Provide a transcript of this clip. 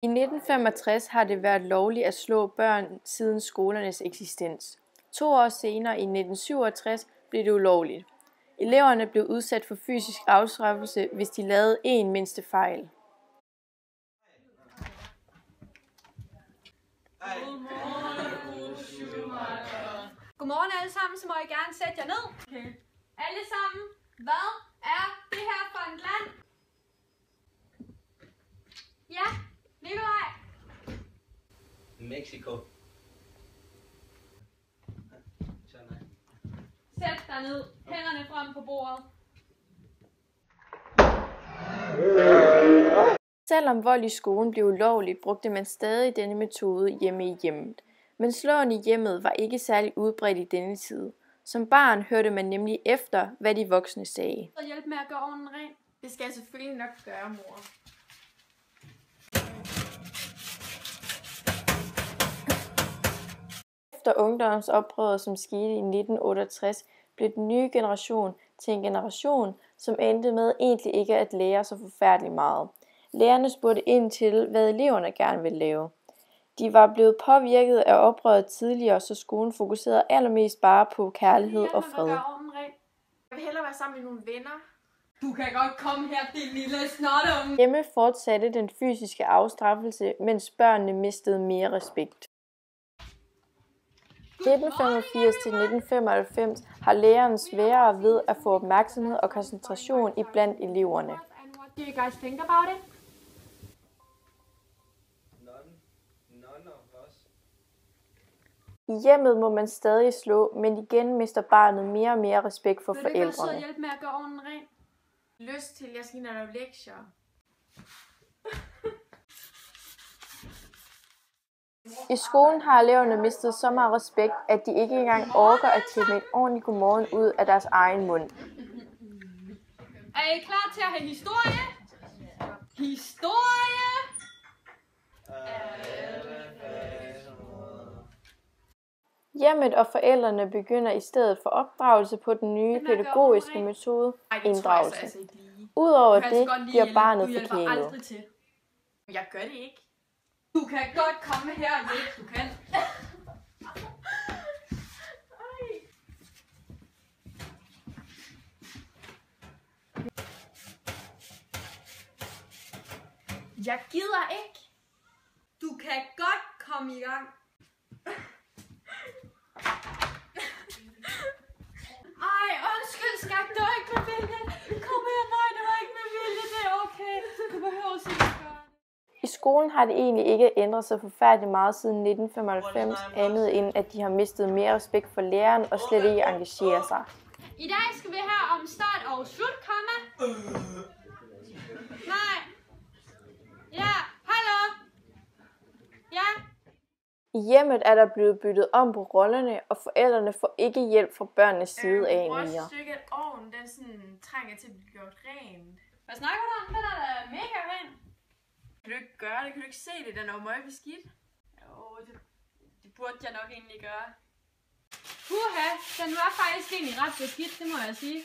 I 1965 har det været lovligt at slå børn siden skolernes eksistens. 2 år senere, i 1967, blev det ulovligt. Eleverne blev udsat for fysisk afstraffelse, hvis de lavede en mindste fejl. Godmorgen alle sammen, så må I gerne sætte jer ned. Okay. Alle sammen, hvad er det her for et land? Ja, Nikolaj. Mexico. Sæt dig ned. Hænderne frem på bordet. Selvom vold i skolen blev ulovligt, brugte man stadig denne metode hjemme i hjemmet. Men slåen i hjemmet var ikke særlig udbredt i denne tid. Som barn hørte man nemlig efter, hvad de voksne sagde. Så hjælp med at gøre ovnen ren. Det skal jeg selvfølgelig nok gøre, mor. Efter ungdomsoprøret, som skete i 1968, blev den nye generation til en generation, som endte med egentlig ikke at lære så forfærdeligt meget. Lærerne spurgte ind til, hvad eleverne gerne ville lave. De var blevet påvirket af oprøret tidligere, så skolen fokuserede allermest bare på kærlighed og fred. Jeg vil hellere være sammen med nogle venner. Du kan godt komme her, din lille snotunge. Hjemme fortsatte den fysiske afstraffelse, mens børnene mistede mere respekt. 1985 til 1995 har læreren sværere ved at få opmærksomhed og koncentration iblandt eleverne. What do you guys think about it? None of us. I hjemmet må man stadig slå, men igen mister barnet mere og mere respekt for forældrene. Vil du forældrene. ikke hjælpe med at gøre ovnen ren? Lyst til, jeg skal ind og lave lektier. I skolen har eleverne mistet så meget respekt, at de ikke engang orker at klippe et ordentligt godmorgen ud af deres egen mund. Er I klar til at have historie? Historie! Hjemmet og forældrene begynder i stedet for opdragelse på den nye pædagogiske metode, inddragelse. Udover det bliver barnet forkælet. Jeg gør det ikke. Du kan godt komme her og hjælpe, du kan. Jeg gider ikke. Du kan godt komme i gang. Ej, undskyld skat, det var ikke med vilje. Kom her, nej, det var ikke med vilje, det er okay. Du behøver ikke gøre det. I skolen har det egentlig ikke ændret sig forfærdeligt meget siden 1995, andet end at de har mistet mere respekt for læreren og slet ikke engagerer sig. I dag skal vi have om start og slut, komma. Nej. Ja, hallo. Ja. I hjemmet er der blevet byttet om på rollerne, og forældrene får ikke hjælp fra børnenes side af mere. Vores stykke af ovnen, den sådan trænger til at blive gjort rent. Hvad snakker du om? Den er da mega ren. Kan du ikke gøre det? Kan du ikke se det? Den er jo meget beskidt. Jo, det burde jeg nok egentlig gøre. Puha, den var faktisk egentlig ret beskidt, det må jeg sige.